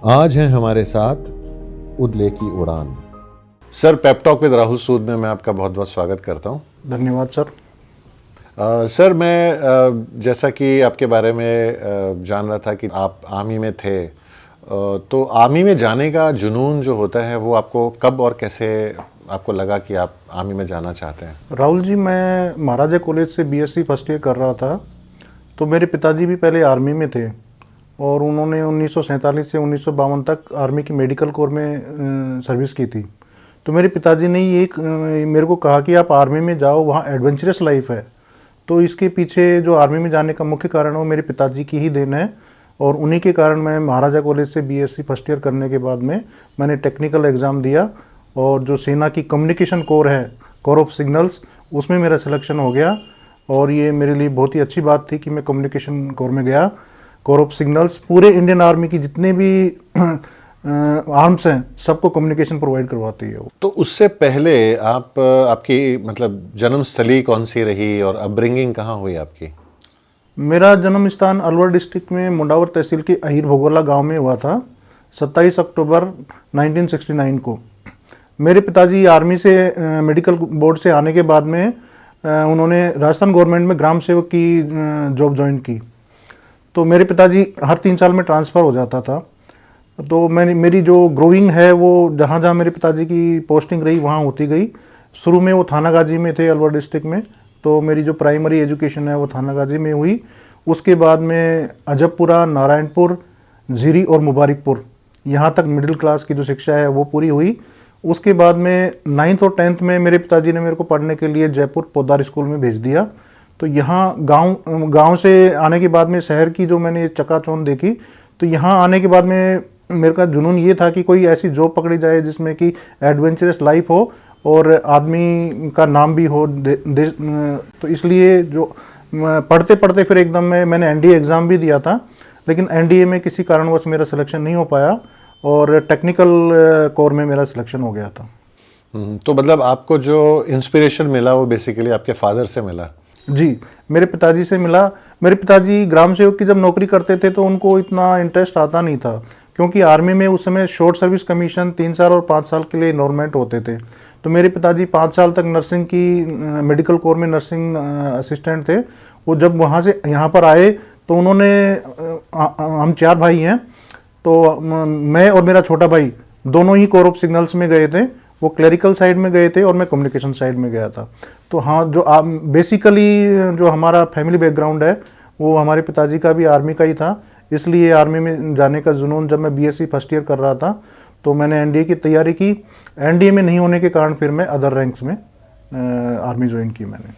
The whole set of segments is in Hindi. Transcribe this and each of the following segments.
आज हैं हमारे साथ उदले की उड़ान। Sir, pep talk with Rahul Sood में मैं आपका बहुत बहुत स्वागत करता हूं। धन्यवाद सर। सर, मैं जैसा कि आपके बारे में जान रहा था कि आप आर्मी में थे, तो आर्मी में जाने का जुनून जो होता है वो आपको कब और कैसे आपको लगा कि आप आर्मी में जाना चाहते हैं? राहुल जी, मैं महाराजा कॉलेज से बीएससी फर्स्ट ईयर कर रहा था। तो मेरे पिताजी भी पहले आर्मी में थे और उन्होंने 1947 से 1952 तक आर्मी की मेडिकल कोर में सर्विस की थी। तो मेरे पिताजी ने ये मेरे को कहा कि आप आर्मी में जाओ, वहाँ एडवेंचरस लाइफ है। तो इसके पीछे जो आर्मी में जाने का मुख्य कारण है वो मेरे पिताजी की ही देन है और उन्हीं के कारण मैं महाराजा कॉलेज से बीएससी फर्स्ट ईयर करने के बाद में मैंने टेक्निकल एग्ज़ाम दिया और जो सेना की कम्युनिकेशन कोर है, कोर ऑफ सिग्नल्स, उसमें मेरा सिलेक्शन हो गया। और ये मेरे लिए बहुत ही अच्छी बात थी कि मैं कम्युनिकेशन कोर में गया। कोर ऑफ सिग्नल्स पूरे इंडियन आर्मी की जितने भी आर्म्स हैं सबको कम्युनिकेशन प्रोवाइड करवाती है वो। तो उससे पहले आपकी मतलब जन्मस्थली कौन सी रही और अपब्रिंगिंग कहाँ हुई आपकी? मेरा जन्म स्थान अलवर डिस्ट्रिक्ट में मुंडावर तहसील के अहीर भोगोला गांव में हुआ था 27 अक्टूबर 1969 को। मेरे पिताजी आर्मी से मेडिकल बोर्ड से आने के बाद में उन्होंने राजस्थान गवर्नमेंट में ग्राम सेवक की जॉब ज्वाइन की। तो मेरे पिताजी हर 3 साल में ट्रांसफ़र हो जाता था। तो मेरी जो ग्रोइंग है वो जहाँ जहाँ मेरे पिताजी की पोस्टिंग रही वहाँ होती गई। शुरू में वो थानागाजी में थे अलवर डिस्ट्रिक्ट में, तो मेरी जो प्राइमरी एजुकेशन है वो थानागाजी में हुई। उसके बाद में अजबपुरा, नारायणपुर, झीरी और मुबारकपुर, यहाँ तक मिडिल क्लास की जो शिक्षा है वो पूरी हुई। उसके बाद में 9th और 10th में मेरे पिताजी ने मेरे को पढ़ने के लिए जयपुर पोद्दार स्कूल में भेज दिया। तो यहाँ गांव से आने के बाद में शहर की जो मैंने चकाचौंध देखी, तो यहाँ आने के बाद में मेरे का जुनून ये था कि कोई ऐसी जॉब पकड़ी जाए जिसमें कि एडवेंचरस लाइफ हो और आदमी का नाम भी हो देश। तो इसलिए जो पढ़ते पढ़ते फिर एकदम मैंने एनडीए एग्ज़ाम भी दिया था, लेकिन एनडीए में किसी कारणवश मेरा सिलेक्शन नहीं हो पाया और टेक्निकल कोर में मेरा सिलेक्शन हो गया था। तो मतलब आपको जो इंस्पिरेशन मिला वो बेसिकली आपके फादर से मिला? जी, मेरे पिताजी से मिला। मेरे पिताजी ग्राम सेवक की जब नौकरी करते थे तो उनको इतना इंटरेस्ट आता नहीं था, क्योंकि आर्मी में उस समय शॉर्ट सर्विस कमीशन 3 साल और 5 साल के लिए इनरोलमेंट होते थे। तो मेरे पिताजी 5 साल तक नर्सिंग की मेडिकल कोर में नर्सिंग असिस्टेंट थे। वो जब वहाँ से यहाँ पर आए तो उन्होंने हम 4 भाई हैं, तो मैं और मेरा छोटा भाई दोनों ही कोर ऑफ सिग्नल्स में गए थे। वो क्लरिकल साइड में गए थे और मैं कम्युनिकेशन साइड में गया था। तो हाँ, जो बेसिकली जो हमारा फैमिली बैकग्राउंड है वो हमारे पिताजी का भी आर्मी का ही था। इसलिए आर्मी में जाने का जुनून, जब मैं बीएससी फर्स्ट ईयर कर रहा था तो मैंने एनडीए की तैयारी की। एनडीए में नहीं होने के कारण फिर मैं अदर रैंक्स में आर्मी ज्वाइन की मैंने।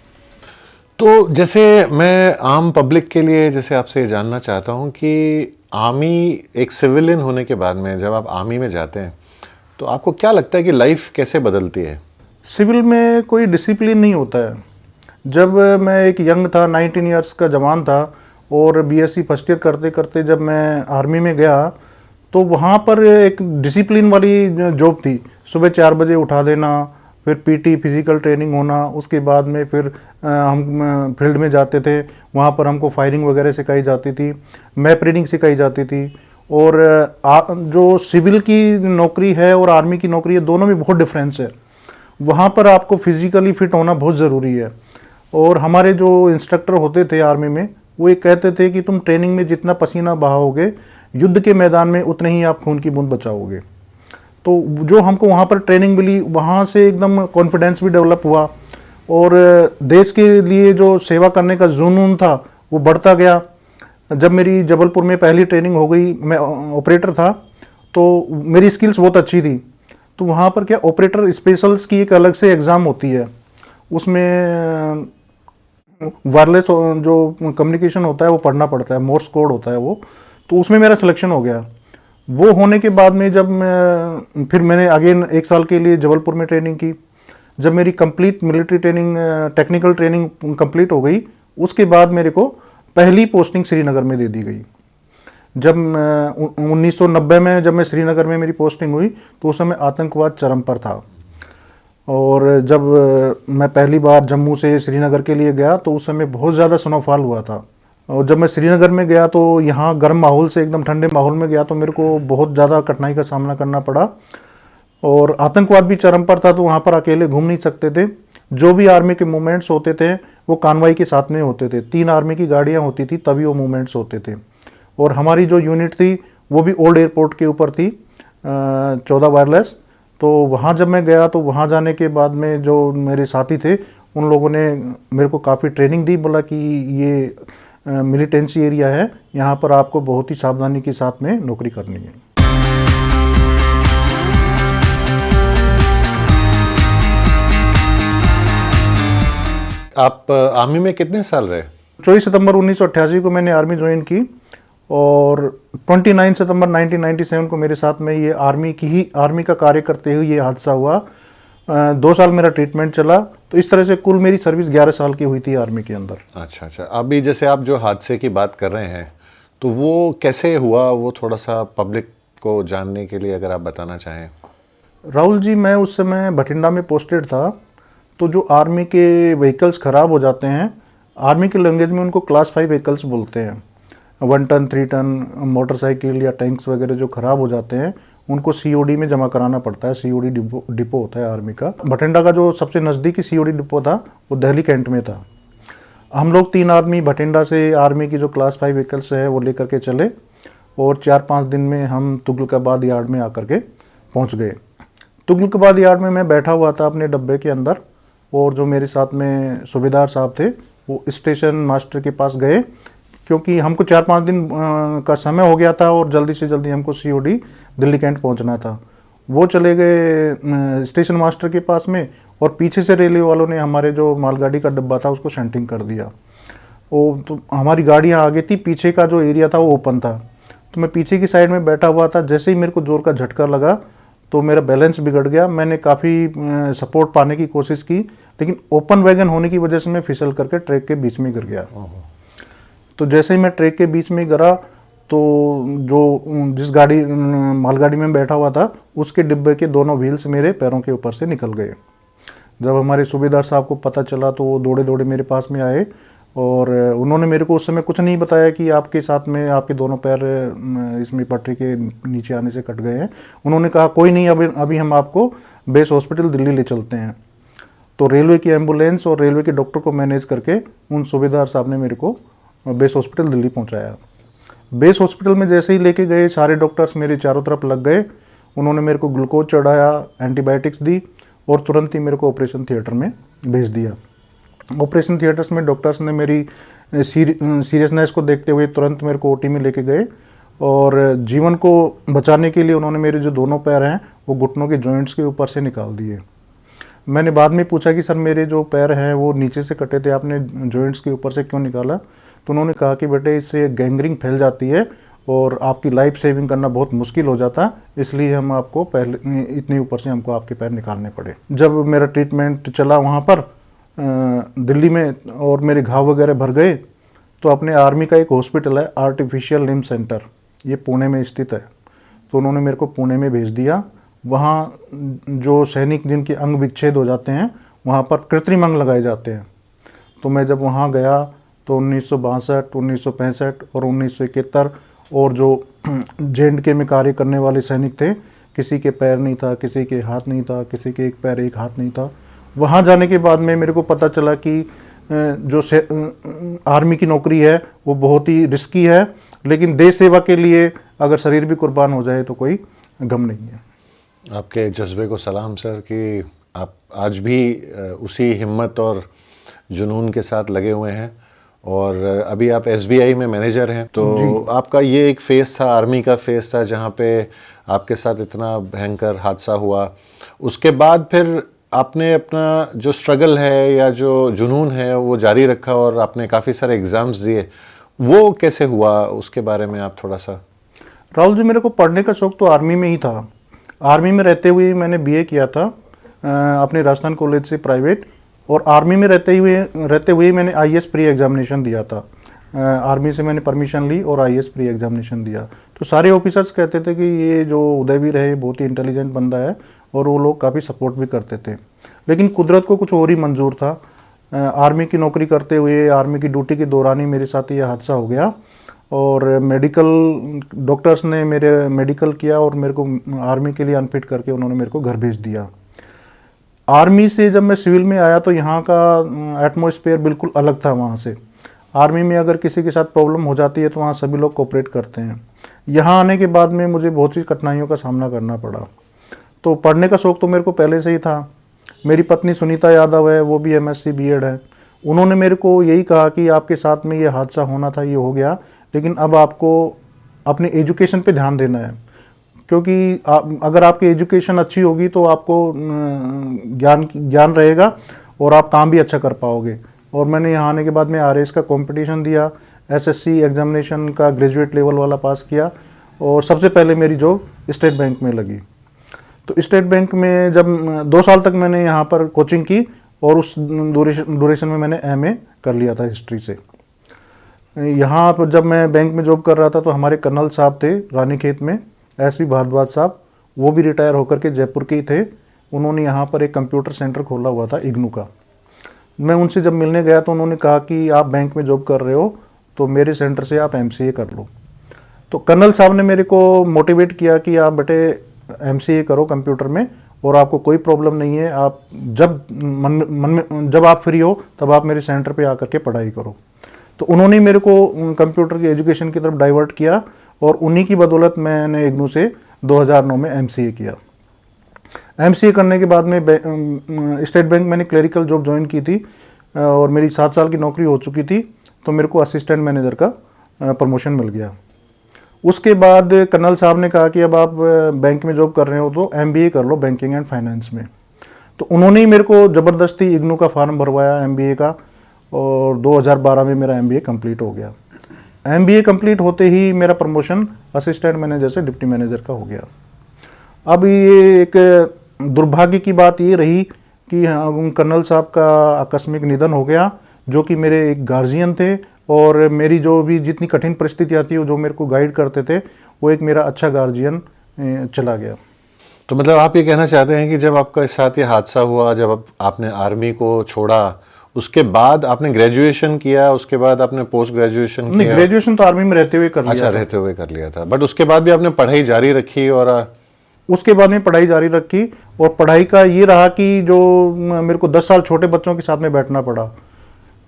तो जैसे मैं आम पब्लिक के लिए जैसे आपसे ये जानना चाहता हूँ कि आर्मी एक सिविलियन होने के बाद में जब आप आर्मी में जाते हैं तो आपको क्या लगता है कि लाइफ कैसे बदलती है? सिविल में कोई डिसिप्लिन नहीं होता है। जब मैं एक यंग था, 19 ईयर्स का जवान था और बीएससी फर्स्ट ईयर करते करते जब मैं आर्मी में गया तो वहाँ पर एक डिसिप्लिन वाली जॉब थी। सुबह 4 बजे उठा देना, फिर पीटी फिजिकल ट्रेनिंग होना, उसके बाद में फिर हम फील्ड में जाते थे। वहाँ पर हमको फायरिंग वगैरह सिखाई जाती थी, मैप रीडिंग सिखाई जाती थी। और जो सिविल की नौकरी है और आर्मी की नौकरी है, दोनों में बहुत डिफरेंस है। वहाँ पर आपको फिजिकली फिट होना बहुत ज़रूरी है। और हमारे जो इंस्ट्रक्टर होते थे आर्मी में, वो ये कहते थे कि तुम ट्रेनिंग में जितना पसीना बहाओगे, युद्ध के मैदान में उतने ही आप खून की बूंद बचाओगे। तो जो हमको वहाँ पर ट्रेनिंग मिली, वहाँ से एकदम कॉन्फिडेंस भी डेवलप हुआ और देश के लिए जो सेवा करने का जुनून था वो बढ़ता गया। जब मेरी जबलपुर में पहली ट्रेनिंग हो गई, मैं ऑपरेटर था, तो मेरी स्किल्स बहुत अच्छी थी। तो वहाँ पर क्या, ऑपरेटर स्पेशल्स की एक अलग से एग्ज़ाम होती है, उसमें वायरलेस जो कम्युनिकेशन होता है वो पढ़ना पड़ता है, मोर्स कोड होता है वो। तो उसमें मेरा सिलेक्शन हो गया। वो होने के बाद में जब फिर मैंने अगेन 1 साल के लिए जबलपुर में ट्रेनिंग की। जब मेरी complete military training, technical training complete हो गई, उसके बाद मेरे को पहली पोस्टिंग श्रीनगर में दे दी गई। जब 1990 में जब मैं श्रीनगर में मेरी पोस्टिंग हुई तो उस समय आतंकवाद चरम पर था। और जब मैं पहली बार जम्मू से श्रीनगर के लिए गया तो उस समय बहुत ज़्यादा स्नोफॉल हुआ था। और जब मैं श्रीनगर में गया तो यहाँ गर्म माहौल से एकदम ठंडे माहौल में गया तो मेरे को बहुत ज़्यादा कठिनाई का सामना करना पड़ा। और आतंकवाद भी चरम पर था, तो वहाँ पर अकेले घूम नहीं सकते थे। जो भी आर्मी के मूवमेंट्स होते थे वो कानवाई के साथ में होते थे, 3 आर्मी की गाड़ियाँ होती थी तभी वो मूवमेंट्स होते थे। और हमारी जो यूनिट थी वो भी ओल्ड एयरपोर्ट के ऊपर थी, 14 वायरलेस। तो वहाँ जब मैं गया तो वहाँ जाने के बाद में जो मेरे साथी थे उन लोगों ने मेरे को काफ़ी ट्रेनिंग दी, बोला कि ये मिलिटेंसी एरिया है, यहाँ पर आपको बहुत ही सावधानी के साथ में नौकरी करनी है। आप आर्मी में कितने साल रहे? 24 सितंबर 1988 को मैंने आर्मी ज्वाइन की और 29 सितंबर 1997 को मेरे साथ में ये आर्मी का कार्य करते हुए ये हादसा हुआ। 2 साल मेरा ट्रीटमेंट चला, तो इस तरह से कुल मेरी सर्विस 11 साल की हुई थी आर्मी के अंदर। अच्छा अच्छा। अभी जैसे आप जो हादसे की बात कर रहे हैं तो वो कैसे हुआ, वो थोड़ा सा पब्लिक को जानने के लिए अगर आप बताना चाहें। राहुल जी, मैं उस समय बठिंडा में पोस्टेड था। तो जो आर्मी के व्हीकल्स ख़राब हो जाते हैं, आर्मी के लैंग्वेज में उनको क्लास 5 व्हीकल्स बोलते हैं। 1 टन 3 टन मोटरसाइकिल या टैंक्स वगैरह जो ख़राब हो जाते हैं उनको सीओडी में जमा कराना पड़ता है। सीओडी डिपो होता है आर्मी का। बठिंडा का जो सबसे नज़दीकी सीओडी डिपो था वो दिल्ली कैंट में था। हम लोग 3 आदमी बठिंडा से आर्मी की जो क्लास 5 व्हीकल्स है वो लेकर के चले और 4-5 दिन में हम तुगलकाबाद यार्ड में आकर के पहुँच गए। तुगलकाबाद यार्ड में मैं बैठा हुआ था अपने डब्बे के अंदर, और जो मेरे साथ में सूबेदार साहब थे वो स्टेशन मास्टर के पास गए, क्योंकि हमको 4-5 दिन का समय हो गया था और जल्दी से जल्दी हमको सीओडी दिल्ली कैंट पहुंचना था। वो चले गए स्टेशन मास्टर के पास में, और पीछे से रेलवे वालों ने हमारे जो मालगाड़ी का डब्बा था उसको शंटिंग कर दिया। वो तो हमारी गाड़ियाँ आगे थी, पीछे का जो एरिया था वो ओपन था। तो मैं पीछे की साइड में बैठा हुआ था। जैसे ही मेरे को जोर का झटका लगा तो मेरा बैलेंस बिगड़ गया। मैंने काफ़ी सपोर्ट पाने की कोशिश की, लेकिन ओपन वैगन होने की वजह से मैं फिसल करके ट्रैक के बीच में गिर गया। तो जैसे ही मैं ट्रैक के बीच में गिरा तो जो जिस मालगाड़ी में बैठा हुआ था उसके डिब्बे के दोनों व्हील्स मेरे पैरों के ऊपर से निकल गए। जब हमारे सूबेदार साहब को पता चला तो वो दौड़े दौड़े मेरे पास में आए, और उन्होंने मेरे को उस समय कुछ नहीं बताया कि आपके साथ में आपके दोनों पैर इसमें पटरी के नीचे आने से कट गए हैं। उन्होंने कहा कोई नहीं, अभी हम आपको बेस हॉस्पिटल दिल्ली ले चलते हैं। तो रेलवे की एम्बुलेंस और रेलवे के डॉक्टर को मैनेज करके उन सूबेदार साहब ने मेरे को बेस हॉस्पिटल दिल्ली पहुंचाया। बेस हॉस्पिटल में जैसे ही लेके गए सारे डॉक्टर्स मेरे चारों तरफ लग गए। उन्होंने मेरे को ग्लूकोज चढ़ाया, एंटीबायोटिक्स दी और तुरंत ही मेरे को ऑपरेशन थिएटर में भेज दिया। ऑपरेशन थिएटर्स में डॉक्टर्स ने मेरी सीरियसनेस को देखते हुए तुरंत मेरे को ओटी में लेके गए, और जीवन को बचाने के लिए उन्होंने मेरे जो दोनों पैर हैं वो घुटनों के जॉइंट्स के ऊपर से निकाल दिए। मैंने बाद में पूछा कि सर मेरे जो पैर हैं वो नीचे से कटे थे, आपने जॉइंट्स के ऊपर से क्यों निकाला? तो उन्होंने कहा कि बेटे इससे गैंग्रीन फैल जाती है और आपकी लाइफ सेविंग करना बहुत मुश्किल हो जाता, इसलिए हम आपको पहले इतने ऊपर से हमको आपके पैर निकालने पड़े। जब मेरा ट्रीटमेंट चला वहाँ पर दिल्ली में और मेरे घाव वगैरह भर गए, तो अपने आर्मी का एक हॉस्पिटल है आर्टिफिशियल लिम्ब सेंटर, ये पुणे में स्थित है। तो उन्होंने मेरे को पुणे में भेज दिया। वहाँ जो सैनिक जिनके अंग विच्छेद हो जाते हैं वहाँ पर कृत्रिम अंग लगाए जाते हैं। तो मैं जब वहाँ गया तो 1962, 1965 और 1971 और जो JNK में कार्य करने वाले सैनिक थे, किसी के पैर नहीं था, किसी के हाथ नहीं था, किसी के एक पैर एक हाथ नहीं था। वहाँ जाने के बाद में मेरे को पता चला कि जो आर्मी की नौकरी है वो बहुत ही रिस्की है, लेकिन देश सेवा के लिए अगर शरीर भी कुर्बान हो जाए तो कोई गम नहीं है। आपके जज्बे को सलाम सर कि आप आज भी उसी हिम्मत और जुनून के साथ लगे हुए हैं, और अभी आप SBI में मैनेजर हैं। तो आपका ये एक फेस था, आर्मी का फेस था, जहाँ पे आपके साथ इतना भयंकर हादसा हुआ। उसके बाद फिर आपने अपना जो स्ट्रगल है या जो जुनून है वो जारी रखा और आपने काफ़ी सारे एग्ज़ाम्स दिए। वो कैसे हुआ, उसके बारे में आप थोड़ा सा। राहुल जी, मेरे को पढ़ने का शौक़ तो आर्मी में ही था। आर्मी में रहते हुए मैंने BA किया था अपने राजस्थान कॉलेज से प्राइवेट, और आर्मी में रहते हुए मैंने IAS प्री एग्जामिनेशन दिया था। आर्मी से मैंने परमिशन ली और IAS प्री एग्जामिनेशन दिया। तो सारे ऑफिसर्स कहते थे कि ये जो उदयवीर है बहुत ही इंटेलिजेंट बंदा है, और वो लोग काफ़ी सपोर्ट भी करते थे। लेकिन कुदरत को कुछ और ही मंजूर था। आर्मी की नौकरी करते हुए आर्मी की ड्यूटी के दौरान ही मेरे साथ ये हादसा हो गया और मेडिकल डॉक्टर्स ने मेरे मेडिकल किया और मेरे को आर्मी के लिए अनफिट करके उन्होंने मेरे को घर भेज दिया। आर्मी से जब मैं सिविल में आया तो यहाँ का एटमॉस्फेयर बिल्कुल अलग था वहाँ से। आर्मी में अगर किसी के साथ प्रॉब्लम हो जाती है तो वहाँ सभी लोग कोऑपरेट करते हैं। यहाँ आने के बाद में मुझे बहुत सी कठिनाइयों का सामना करना पड़ा। तो पढ़ने का शौक़ तो मेरे को पहले से ही था। मेरी पत्नी सुनीता यादव है, वो भी MSc B.Ed है। उन्होंने मेरे को यही कहा कि आपके साथ में ये हादसा होना था, ये हो गया, लेकिन अब आपको अपनी एजुकेशन पे ध्यान देना है, क्योंकि अगर आपकी एजुकेशन अच्छी होगी तो आपको ज्ञान रहेगा और आप काम भी अच्छा कर पाओगे। और मैंने यहाँ आने के बाद में RAS का कंपटीशन दिया, SSC एग्जामिनेशन का ग्रेजुएट लेवल वाला पास किया और सबसे पहले मेरी जॉब स्टेट बैंक में लगी। तो स्टेट बैंक में जब 2 साल तक मैंने यहाँ पर कोचिंग की और उस ड्यूरेशन में मैंने MA कर लिया था हिस्ट्री से। यहाँ पर जब मैं बैंक में जॉब कर रहा था तो हमारे कर्नल साहब थे रानीखेत में, SV भारद्वाज साहब, वो भी रिटायर होकर के जयपुर के ही थे। उन्होंने यहाँ पर एक कंप्यूटर सेंटर खोला हुआ था IGNOU का। मैं उनसे जब मिलने गया तो उन्होंने कहा कि आप बैंक में जॉब कर रहे हो तो मेरे सेंटर से आप MCA कर लो। तो कर्नल साहब ने मेरे को मोटिवेट किया कि आप बेटे MCA करो कंप्यूटर में और आपको कोई प्रॉब्लम नहीं है, आप जब आप फ्री हो तब आप मेरे सेंटर पे आकर के पढ़ाई करो। तो उन्होंने मेरे को कंप्यूटर की एजुकेशन की तरफ डाइवर्ट किया और उन्हीं की बदौलत मैंने IGNOU से 2009 में MCA किया। MCA करने के बाद में स्टेट बैंक मैंने क्लरिकल जॉब ज्वाइन की थी और मेरी 7 साल की नौकरी हो चुकी थी, तो मेरे को असिस्टेंट मैनेजर का प्रमोशन मिल गया। उसके बाद कर्नल साहब ने कहा कि अब आप बैंक में जॉब कर रहे हो तो MBA कर लो बैंकिंग एंड फाइनेंस में। तो उन्होंने ही मेरे को ज़बरदस्ती IGNOU का फॉर्म भरवाया MBA का और 2012 में मेरा MBA कंप्लीट हो गया। MBA कंप्लीट होते ही मेरा प्रमोशन असिस्टेंट मैनेजर से डिप्टी मैनेजर का हो गया। अब ये एक दुर्भाग्य की बात ये रही कि कर्नल साहब का आकस्मिक निधन हो गया, जो कि मेरे एक गार्जियन थे और मेरी जो भी जितनी कठिन परिस्थितियाँ थी जो मेरे को गाइड करते थे, वो एक मेरा अच्छा गार्जियन चला गया। तो मतलब आप ये कहना चाहते हैं कि जब आपके साथ ये हादसा हुआ, जब आपने आर्मी को छोड़ा, उसके बाद आपने ग्रेजुएशन किया, उसके बाद आपने पोस्ट ग्रेजुएशन किया? नहीं, ग्रेजुएशन तो आर्मी में रहते हुए कर लिया। अच्छा, रहते हुए कर लिया था, बट उसके बाद भी आपने पढ़ाई जारी रखी? और उसके बाद में पढ़ाई जारी रखी और पढ़ाई का ये रहा कि जो मेरे को 10 साल छोटे बच्चों के साथ में बैठना पड़ा,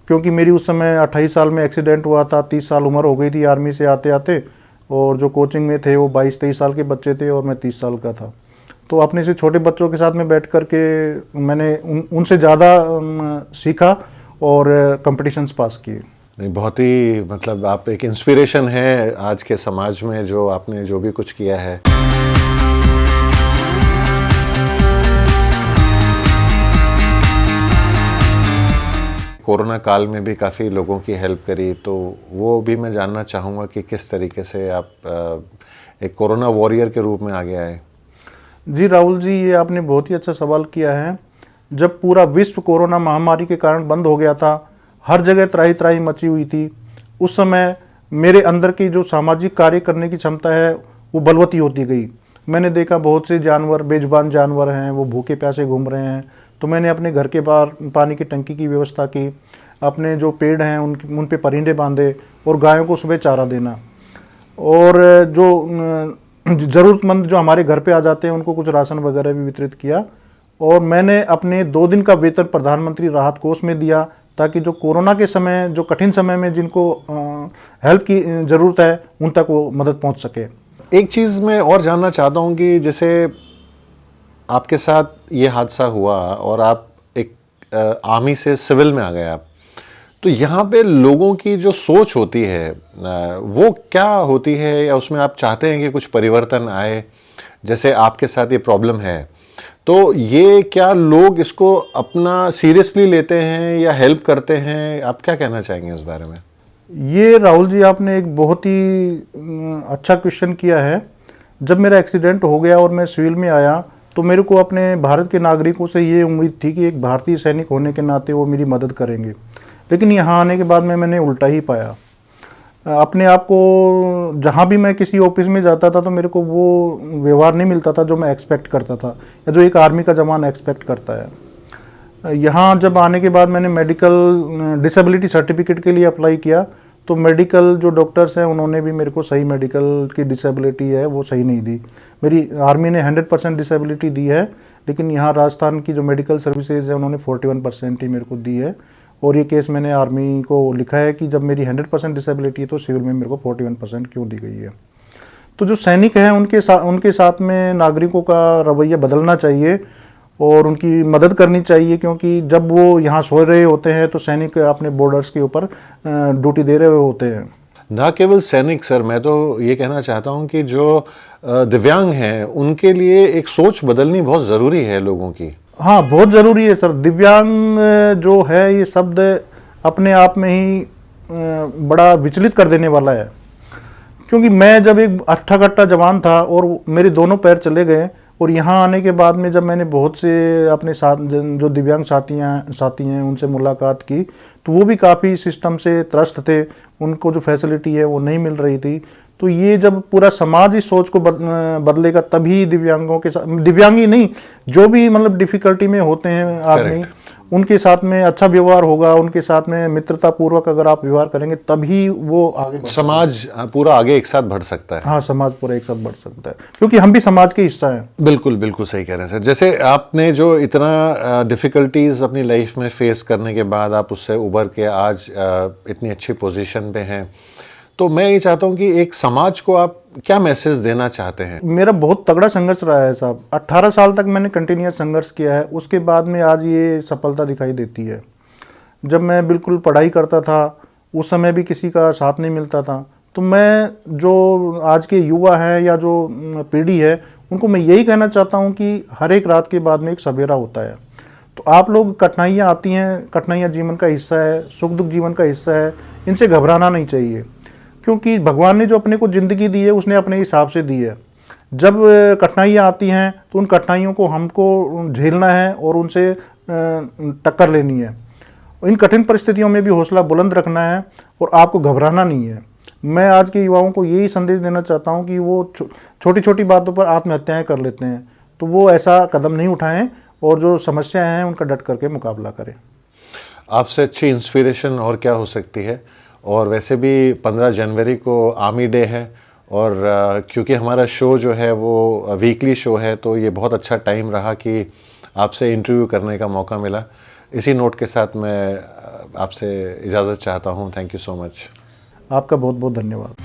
क्योंकि मेरी उस समय 28 साल में एक्सीडेंट हुआ था, 30 साल उम्र हो गई थी आर्मी से आते आते, और जो कोचिंग में थे वो 22-23 साल के बच्चे थे और मैं 30 साल का था। तो अपने से छोटे बच्चों के साथ में बैठ कर के मैंने उनसे ज़्यादा सीखा और कंपटीशंस पास किए। नहीं, बहुत ही मतलब आप एक इंस्पिरेशन है आज के समाज में, जो आपने जो भी कुछ किया है। कोरोना काल में भी काफ़ी लोगों की हेल्प करी, तो वो भी मैं जानना चाहूँगा कि किस तरीके से आप एक कोरोना वॉरियर के रूप में आगे आए। जी राहुल जी, ये आपने बहुत ही अच्छा सवाल किया है। जब पूरा विश्व कोरोना महामारी के कारण बंद हो गया था, हर जगह त्राही त्राही मची हुई थी, उस समय मेरे अंदर की जो सामाजिक कार्य करने की क्षमता है वो बलवती होती गई। मैंने देखा बहुत से जानवर, बेजुबान जानवर हैं, वो भूखे प्यासे घूम रहे हैं, तो मैंने अपने घर के बाहर पानी की टंकी की व्यवस्था की, अपने जो पेड़ हैं उन पे परिंदे बांधे और गायों को सुबह चारा देना, और जो ज़रूरतमंद जो हमारे घर पे आ जाते हैं उनको कुछ राशन वगैरह भी वितरित किया। और मैंने अपने 2 दिन का वेतन प्रधानमंत्री राहत कोष में दिया, ताकि जो कोरोना के समय, जो कठिन समय में जिनको हेल्प की ज़रूरत है, उन तक वो मदद पहुंच सके। एक चीज़ मैं और जानना चाहता हूं कि जैसे आपके साथ ये हादसा हुआ और आप एक आर्मी से सिविल में आ गए आप, तो यहाँ पे लोगों की जो सोच होती है वो क्या होती है, या उसमें आप चाहते हैं कि कुछ परिवर्तन आए? जैसे आपके साथ ये प्रॉब्लम है, तो ये क्या लोग इसको अपना सीरियसली लेते हैं या हेल्प करते हैं? आप क्या कहना चाहेंगे इस बारे में? ये राहुल जी, आपने एक बहुत ही अच्छा क्वेश्चन किया है। जब मेरा एक्सीडेंट हो गया और मैं सिविल में आया, तो मेरे को अपने भारत के नागरिकों से ये उम्मीद थी कि एक भारतीय सैनिक होने के नाते वो मेरी मदद करेंगे, लेकिन यहाँ आने के बाद में मैंने उल्टा ही पाया। अपने आप को जहाँ भी मैं किसी ऑफिस में जाता था तो मेरे को वो व्यवहार नहीं मिलता था जो मैं एक्सपेक्ट करता था, या जो एक आर्मी का जवान एक्सपेक्ट करता है। यहाँ जब आने के बाद मैंने मेडिकल डिसेबिलिटी सर्टिफिकेट के लिए अप्लाई किया, तो मेडिकल जो डॉक्टर्स हैं उन्होंने भी मेरे को सही मेडिकल की डिसेबिलिटी है वो सही नहीं दी। मेरी आर्मी ने 100% डिसेबिलिटी दी है, लेकिन यहाँ राजस्थान की जो मेडिकल सर्विसेज है उन्होंने 41% ही मेरे को दी है। और ये केस मैंने आर्मी को लिखा है कि जब मेरी 100% डिसेबिलिटी है तो सिविल में मेरे को 41% क्यों दी गई है। तो जो सैनिक हैं उनके साथ में नागरिकों का रवैया बदलना चाहिए और उनकी मदद करनी चाहिए, क्योंकि जब वो यहाँ सो रहे होते हैं तो सैनिक अपने बॉर्डर्स के ऊपर ड्यूटी दे रहे होते हैं। ना केवल सैनिक सर, मैं तो ये कहना चाहता हूँ कि जो दिव्यांग हैं उनके लिए एक सोच बदलनी बहुत ज़रूरी है लोगों की। हाँ, बहुत ज़रूरी है सर। दिव्यांग जो है ये शब्द अपने आप में ही बड़ा विचलित कर देने वाला है, क्योंकि मैं जब एक अट्ठा कट्टा जवान था और मेरे दोनों पैर चले गए, और यहाँ आने के बाद में जब मैंने बहुत से अपने साथ जो दिव्यांग साथी हैं उनसे मुलाकात की, तो वो भी काफ़ी सिस्टम से त्रस्त थे, उनको जो फैसिलिटी है वो नहीं मिल रही थी। तो ये जब पूरा समाज इस सोच को बदलेगा तभी दिव्यांगों के साथ, दिव्यांगी नहीं, जो भी मतलब डिफ़िकल्टी में होते हैं आदमी, उनके साथ में अच्छा व्यवहार होगा, उनके साथ में मित्रता पूर्वक अगर आप व्यवहार करेंगे तभी वो आगे समाज पूरा आगे एक साथ बढ़ सकता है। हाँ, समाज पूरा एक साथ बढ़ सकता है, क्योंकि हम भी समाज के हिस्सा हैं। बिल्कुल बिल्कुल सही कह रहे हैं सर। जैसे आपने जो इतना डिफ़िकल्टीज अपनी लाइफ में फेस करने के बाद आप उससे उभर के आज इतनी अच्छी पोजीशन पे हैं, तो मैं ये चाहता हूँ कि एक समाज को आप क्या मैसेज देना चाहते हैं? मेरा बहुत तगड़ा संघर्ष रहा है साहब। 18 साल तक मैंने कंटिन्यूस संघर्ष किया है, उसके बाद में आज ये सफलता दिखाई देती है। जब मैं बिल्कुल पढ़ाई करता था उस समय भी किसी का साथ नहीं मिलता था। तो मैं जो आज के युवा हैं या जो पीढ़ी है उनको मैं यही कहना चाहता हूँ कि हर एक रात के बाद में एक सवेरा होता है। तो आप लोग, कठिनाइयाँ आती हैं, कठिनाइयाँ जीवन का हिस्सा है, सुख दुख जीवन का हिस्सा है, इनसे घबराना नहीं चाहिए, क्योंकि भगवान ने जो अपने को ज़िंदगी दी है उसने अपने हिसाब से दी है। जब कठिनाइयाँ आती हैं तो उन कठिनाइयों को हमको झेलना है और उनसे टक्कर लेनी है। इन कठिन परिस्थितियों में भी हौसला बुलंद रखना है और आपको घबराना नहीं है। मैं आज के युवाओं को यही संदेश देना चाहता हूँ कि वो छोटी छोटी बातों पर आत्महत्याएँ कर लेते हैं, तो वो ऐसा कदम नहीं उठाएं और जो समस्याएँ हैं उनका डट करके मुकाबला करें। आपसे अच्छी इंस्पिरेशन और क्या हो सकती है। और वैसे भी 15 जनवरी को आर्मी डे है, और क्योंकि हमारा शो जो है वो वीकली शो है, तो ये बहुत अच्छा टाइम रहा कि आपसे इंटरव्यू करने का मौका मिला। इसी नोट के साथ मैं आपसे इजाज़त चाहता हूँ। Thank you so much. आपका बहुत बहुत धन्यवाद।